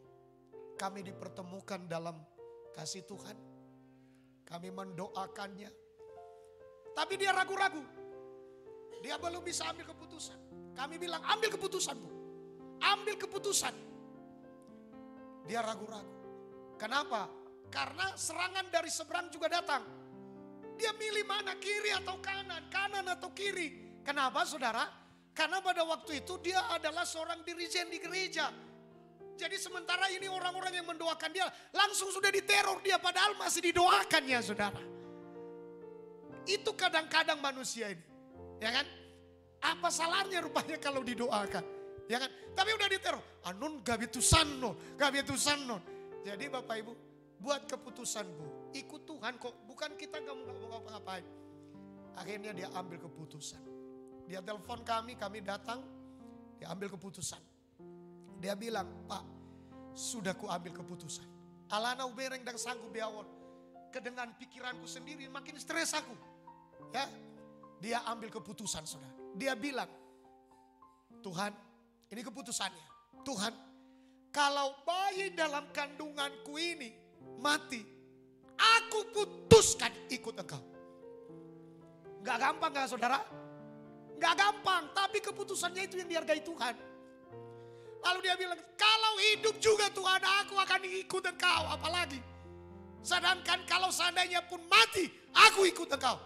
Kami dipertemukan dalam kasih Tuhan. Kami mendoakannya. Tapi dia ragu-ragu. Dia belum bisa ambil keputusan. Kami bilang ambil keputusan Bu. Ambil keputusan. Dia ragu-ragu. Kenapa? Karena serangan dari seberang juga datang. Dia milih mana, kiri atau kanan, kanan atau kiri. Kenapa saudara? Karena pada waktu itu dia adalah seorang dirijen di gereja. Jadi sementara ini orang-orang yang mendoakan dia langsung sudah diteror dia padahal masih didoakannya saudara. Itu kadang-kadang manusia ini. Ya kan? Apa salahnya rupanya kalau didoakan? Ya kan? Tapi udah diteror. Anon gabitusan non. Jadi Bapak Ibu, buat keputusan Bu. Ikut Tuhan kok. Bukan kita gak mau ngapa-ngapain. Akhirnya dia ambil keputusan. Dia telepon kami datang. Dia ambil keputusan. Dia bilang, Pak, sudah ku ambil keputusan. Alana ubereng dan sanggup biawon. Kedengan pikiranku sendiri makin stres aku. Ya, dia ambil keputusan saudara. Dia bilang, Tuhan, ini keputusannya. Tuhan, kalau bayi dalam kandunganku ini mati, aku putuskan ikut Engkau. Gak gampang gak saudara? Gak gampang, tapi keputusannya itu yang dihargai Tuhan. Lalu dia bilang, kalau hidup juga Tuhan aku akan ikut Engkau, apalagi. Sedangkan kalau seandainya pun mati, aku ikut Engkau.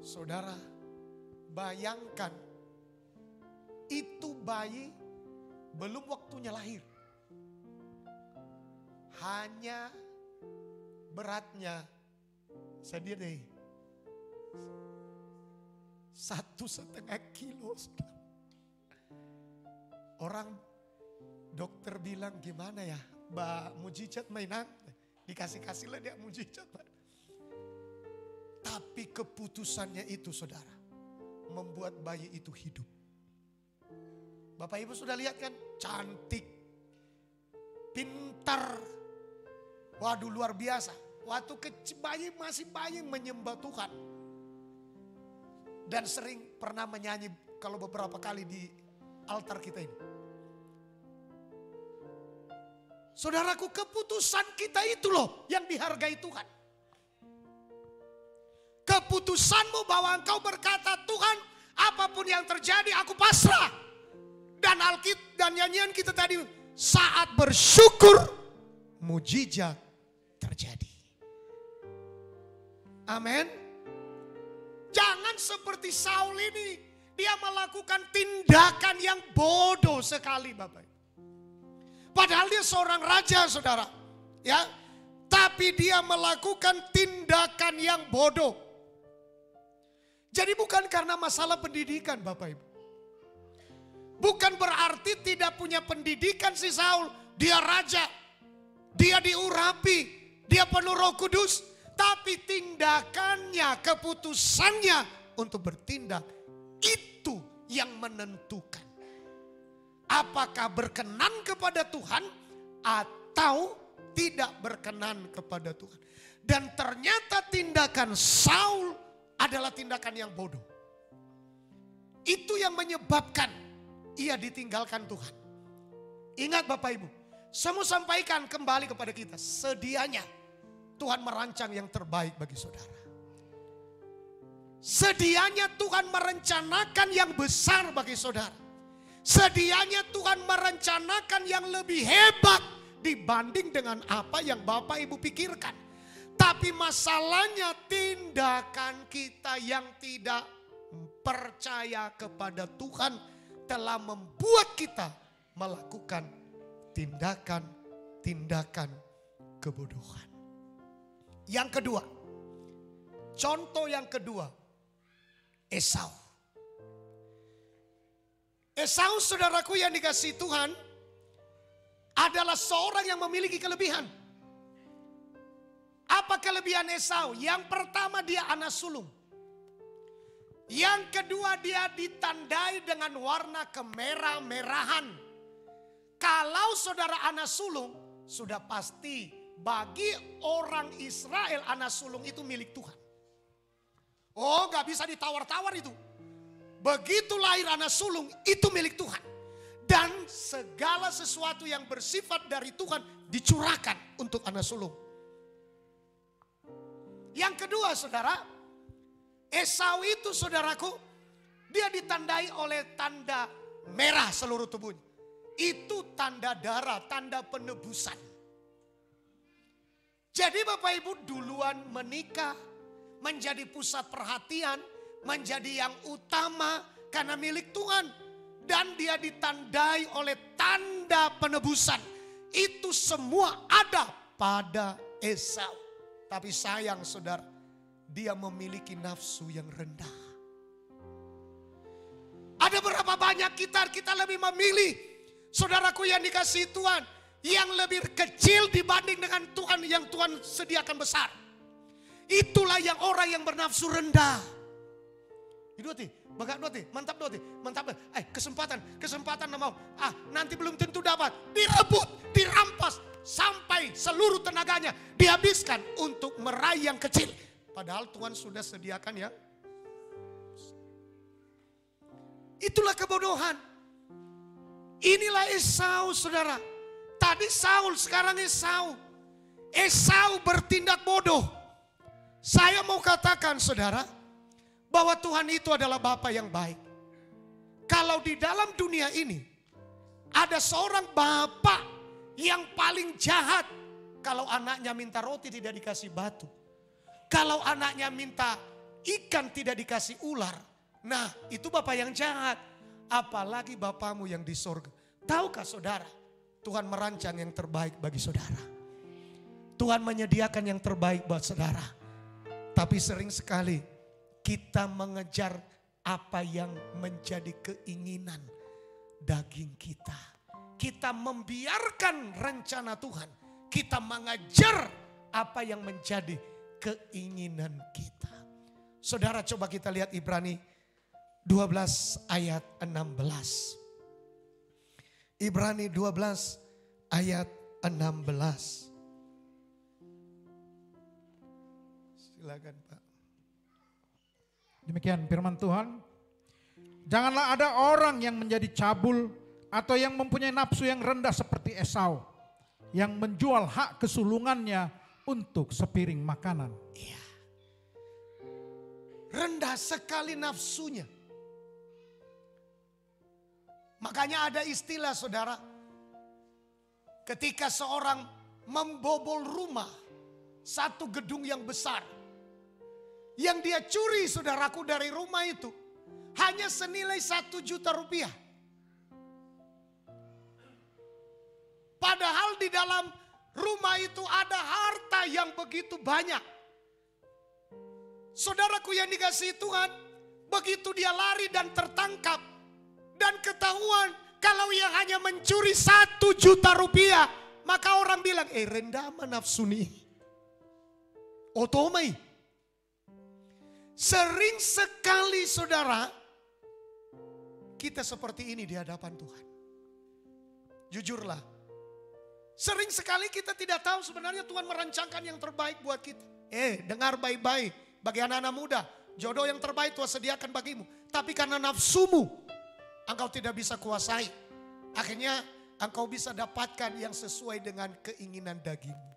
Saudara, bayangkan itu bayi belum waktunya lahir. Hanya beratnya, saya lihat deh, 1,5 kilo. Orang dokter bilang gimana ya, Mbak mujizat mainan, dikasih-kasihlah dia mujizat. Tapi keputusannya itu saudara, membuat bayi itu hidup. Bapak Ibu sudah lihat kan, cantik, pintar, waduh luar biasa. Waktu kecil bayi, masih bayi menyembah Tuhan. Dan sering pernah menyanyi kalau beberapa kali di altar kita ini. Saudaraku, keputusan kita itu loh yang dihargai Tuhan. Keputusanmu bahwa engkau berkata, Tuhan apapun yang terjadi aku pasrah. Dan dan nyanyian kita tadi, saat bersyukur mujizat terjadi. Amin. Jangan seperti Saul ini, dia melakukan tindakan yang bodoh sekali Bapak. Padahal dia seorang raja saudara. Ya, tapi dia melakukan tindakan yang bodoh. Jadi bukan karena masalah pendidikan Bapak Ibu. Bukan berarti tidak punya pendidikan si Saul. Dia raja, dia diurapi, dia penuh Roh Kudus. Tapi tindakannya, keputusannya untuk bertindak, itu yang menentukan. Apakah berkenan kepada Tuhan atau tidak berkenan kepada Tuhan. Dan ternyata tindakan Saul adalah tindakan yang bodoh. Itu yang menyebabkan ia ditinggalkan Tuhan. Ingat Bapak Ibu, saya mau sampaikan kembali kepada kita, sedianya Tuhan merancang yang terbaik bagi saudara. Sedianya Tuhan merencanakan yang besar bagi saudara. Sedianya Tuhan merencanakan yang lebih hebat dibanding dengan apa yang Bapak Ibu pikirkan. Tapi masalahnya tindakan kita yang tidak percaya kepada Tuhan telah membuat kita melakukan tindakan-tindakan kebodohan. Yang kedua, contoh yang kedua, Esau. Esau saudaraku yang dikasihi Tuhan adalah seorang yang memiliki kelebihan. Apa kelebihan Esau? Yang pertama dia anak sulung. Yang kedua dia ditandai dengan warna kemerah-merahan. Kalau saudara anak sulung sudah pasti bagi orang Israel anak sulung itu milik Tuhan. Oh gak bisa ditawar-tawar itu. Begitu lahir anak sulung itu milik Tuhan. Dan segala sesuatu yang bersifat dari Tuhan dicurahkan untuk anak sulung. Yang kedua saudara, Esau itu saudaraku, dia ditandai oleh tanda merah seluruh tubuhnya. Itu tanda darah, tanda penebusan. Jadi Bapak Ibu duluan menikah, menjadi pusat perhatian, menjadi yang utama karena milik Tuhan. Dan dia ditandai oleh tanda penebusan. Itu semua ada pada Esau. Tapi sayang saudara, dia memiliki nafsu yang rendah. Ada berapa banyak kita lebih memilih, saudaraku yang dikasihi Tuhan, yang lebih kecil dibanding dengan Tuhan yang Tuhan sediakan besar. Itulah yang orang yang bernafsu rendah. Doti, bagak Doti, mantap Doti, mantap. Kesempatan mau. Nanti belum tentu dapat. Direbut, dirampas sampai seluruh tenaganya dihabiskan untuk meraih yang kecil. Padahal Tuhan sudah sediakan ya. Itulah kebodohan. Inilah Esau saudara. Tadi Saul, sekarang Esau. Esau bertindak bodoh. Saya mau katakan saudara, bahwa Tuhan itu adalah Bapa yang baik. Kalau di dalam dunia ini ada seorang Bapa yang paling jahat, kalau anaknya minta roti tidak dikasih batu. Kalau anaknya minta ikan tidak dikasih ular. Nah itu Bapak yang jahat. Apalagi Bapamu yang di sorga. Tahukah saudara, Tuhan merancang yang terbaik bagi saudara. Tuhan menyediakan yang terbaik buat saudara. Tapi sering sekali kita mengejar apa yang menjadi keinginan daging kita. Kita membiarkan rencana Tuhan. Kita mengejar apa yang menjadi keinginan kita. Saudara, coba kita lihat Ibrani 12 ayat 16. Ibrani 12 ayat 16. Silakan Pak. Demikian firman Tuhan. Janganlah ada orang yang menjadi cabul atau yang mempunyai nafsu yang rendah seperti Esau, yang menjual hak kesulungannya untuk sepiring makanan. Iya. Rendah sekali nafsunya. Makanya ada istilah saudara, ketika seorang membobol rumah, satu gedung yang besar, yang dia curi saudaraku dari rumah itu hanya senilai 1 juta rupiah. Padahal di dalam rumah itu ada harta yang begitu banyak. Saudaraku yang dikasihi Tuhan, begitu dia lari dan tertangkap dan ketahuan kalau ia hanya mencuri 1 juta rupiah, maka orang bilang, rendah nafsu nih. Otomai. Sering sekali saudara, kita seperti ini di hadapan Tuhan. Jujurlah. Sering sekali kita tidak tahu sebenarnya Tuhan merancangkan yang terbaik buat kita. Dengar baik-baik. Bagi anak-anak muda, jodoh yang terbaik Tuhan sediakan bagimu. Tapi karena nafsumu, engkau tidak bisa kuasai. Akhirnya engkau bisa dapatkan yang sesuai dengan keinginan dagingmu.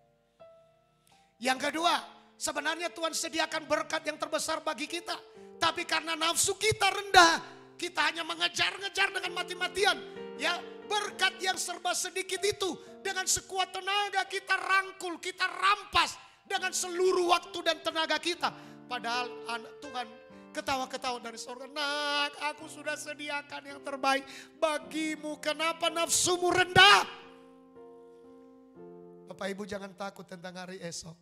Yang kedua, sebenarnya Tuhan sediakan berkat yang terbesar bagi kita. Tapi karena nafsu kita rendah, kita hanya mengejar-ngejar dengan mati-matian. Ya, berkat yang serba sedikit itu dengan sekuat tenaga kita rangkul, kita rampas dengan seluruh waktu dan tenaga kita. Padahal anak Tuhan ketawa-ketawa dari surga. Nak, aku sudah sediakan yang terbaik bagimu. Kenapa nafsumu rendah? Bapak Ibu jangan takut tentang hari esok.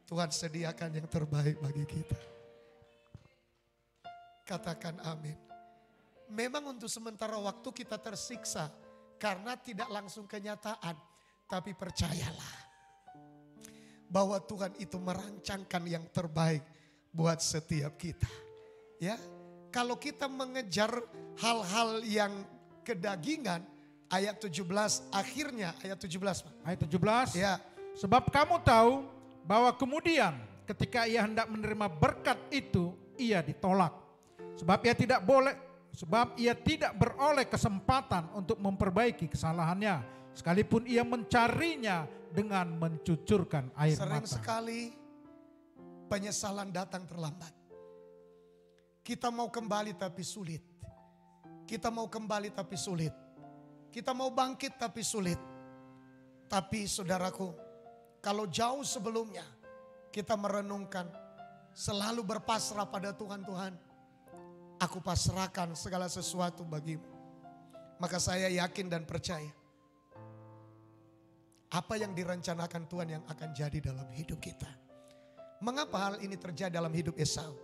Tuhan sediakan yang terbaik bagi kita. Katakan amin. Memang untuk sementara waktu kita tersiksa karena tidak langsung kenyataan. Tapi percayalah bahwa Tuhan itu merancangkan yang terbaik buat setiap kita. Ya, kalau kita mengejar hal-hal yang kedagingan, ayat 17 akhirnya ayat 17. Ayat 17. Ya. Sebab kamu tahu bahwa kemudian ketika ia hendak menerima berkat itu, ia ditolak. Sebab ia tidak beroleh kesempatan untuk memperbaiki kesalahannya, sekalipun ia mencarinya dengan mencucurkan air mata. Sering sekali penyesalan datang terlambat. Kita mau kembali tapi sulit. Kita mau kembali tapi sulit. Kita mau bangkit tapi sulit. Tapi saudaraku, kalau jauh sebelumnya kita merenungkan, selalu berpasrah pada Tuhan. Tuhan, aku pasrahkan segala sesuatu bagimu. Maka saya yakin dan percaya, apa yang direncanakan Tuhan yang akan jadi dalam hidup kita. Mengapa hal ini terjadi dalam hidup Esau?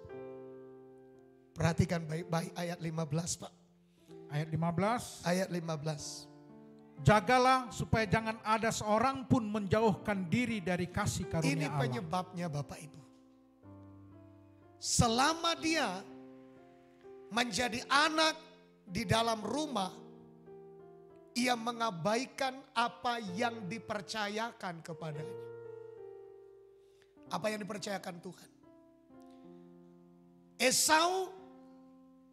Perhatikan baik-baik ayat 15 Pak. Ayat 15. Ayat 15. Jagalah supaya jangan ada seorang pun menjauhkan diri dari kasih karunia Ini Allah. penyebabnya Bapak Ibu. Selama dia menjadi anak di dalam rumah, ia mengabaikan apa yang dipercayakan kepadanya. Apa yang dipercayakan Tuhan. Esau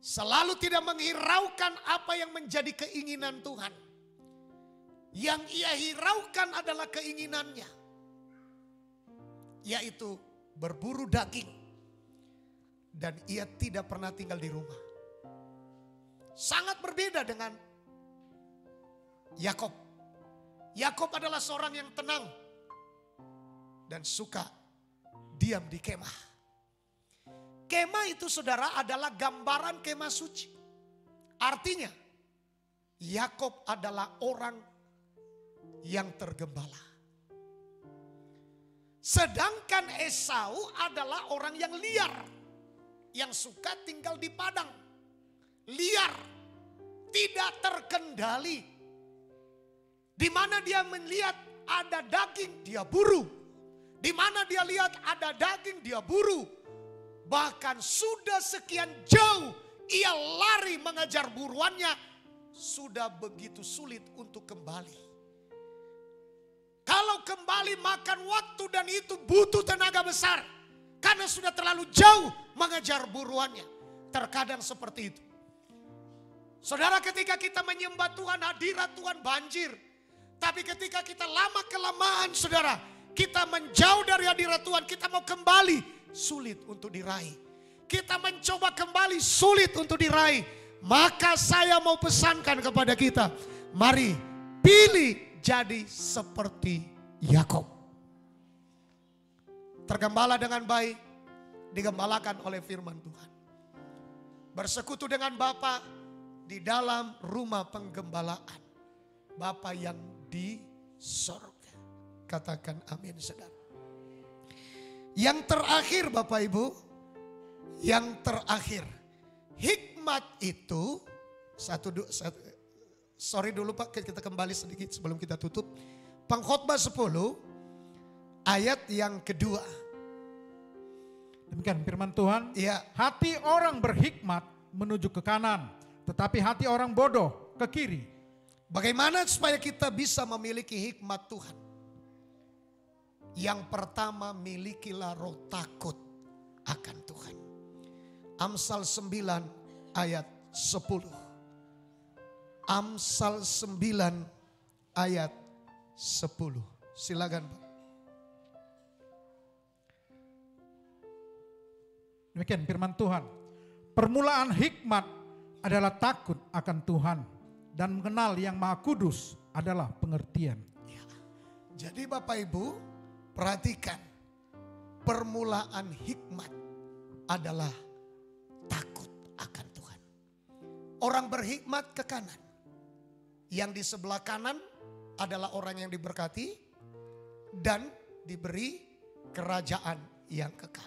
selalu tidak menghiraukan apa yang menjadi keinginan Tuhan. Yang ia hiraukan adalah keinginannya, yaitu berburu daging. Dan ia tidak pernah tinggal di rumah. Sangat berbeda dengan Yakob. Yakob adalah seorang yang tenang dan suka diam di kemah. Kemah itu saudara adalah gambaran kemah suci. Artinya Yakob adalah orang yang tergembala. Sedangkan Esau adalah orang yang liar. Yang suka tinggal di padang. Liar. Tidak terkendali. Di mana dia melihat ada daging, dia buru. Di mana dia lihat ada daging, dia buru. Bahkan sudah sekian jauh ia lari mengejar buruannya. Sudah begitu sulit untuk kembali. Kalau kembali makan waktu dan itu butuh tenaga besar. Karena sudah terlalu jauh mengejar buruannya. Terkadang seperti itu. Saudara, ketika kita menyembah Tuhan, hadirat Tuhan banjir. Tapi ketika kita lama kelamaan saudara, kita menjauh dari hadirat Tuhan, kita mau kembali, sulit untuk diraih. Kita mencoba kembali, sulit untuk diraih. Maka saya mau pesankan kepada kita, mari pilih jadi seperti Yakob. Tergembala dengan baik, digembalakan oleh firman Tuhan. Bersekutu dengan Bapa di dalam rumah penggembalaan. Bapa yang di sorga. Katakan amin saudara. Yang terakhir Bapak Ibu, yang terakhir. Hikmat itu, sorry dulu Pak, kita kembali sedikit sebelum kita tutup. Pengkhotbah 10 ayat yang kedua. Demikian firman Tuhan. Ya. Hati orang berhikmat menuju ke kanan, tetapi hati orang bodoh ke kiri. Bagaimana supaya kita bisa memiliki hikmat Tuhan? Yang pertama, milikilah roh takut akan Tuhan. Amsal 9 ayat 10. Amsal 9 ayat 10. Silakan Pak. Demikian firman Tuhan. Permulaan hikmat adalah takut akan Tuhan, dan mengenal yang Maha Kudus adalah pengertian. Ya. Jadi Bapak Ibu, perhatikan. Permulaan hikmat adalah takut akan Tuhan. Orang berhikmat ke kanan. Yang di sebelah kanan adalah orang yang diberkati dan diberi kerajaan yang kekal.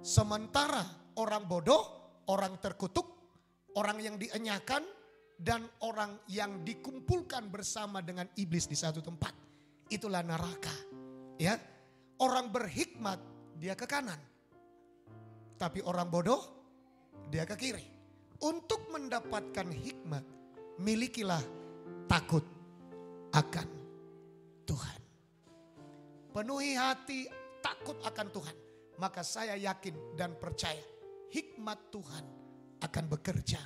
Sementara orang bodoh, orang terkutuk, orang yang dienyakan, dan orang yang dikumpulkan bersama dengan iblis di satu tempat. Itulah neraka. Ya, orang berhikmat dia ke kanan. Tapi orang bodoh dia ke kiri. Untuk mendapatkan hikmat, milikilah takut akan Tuhan. Penuhi hati takut akan Tuhan. Maka saya yakin dan percaya hikmat Tuhan akan bekerja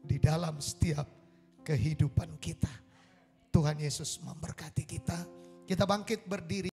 di dalam setiap kehidupan kita. Tuhan Yesus memberkati kita. Kita bangkit berdiri.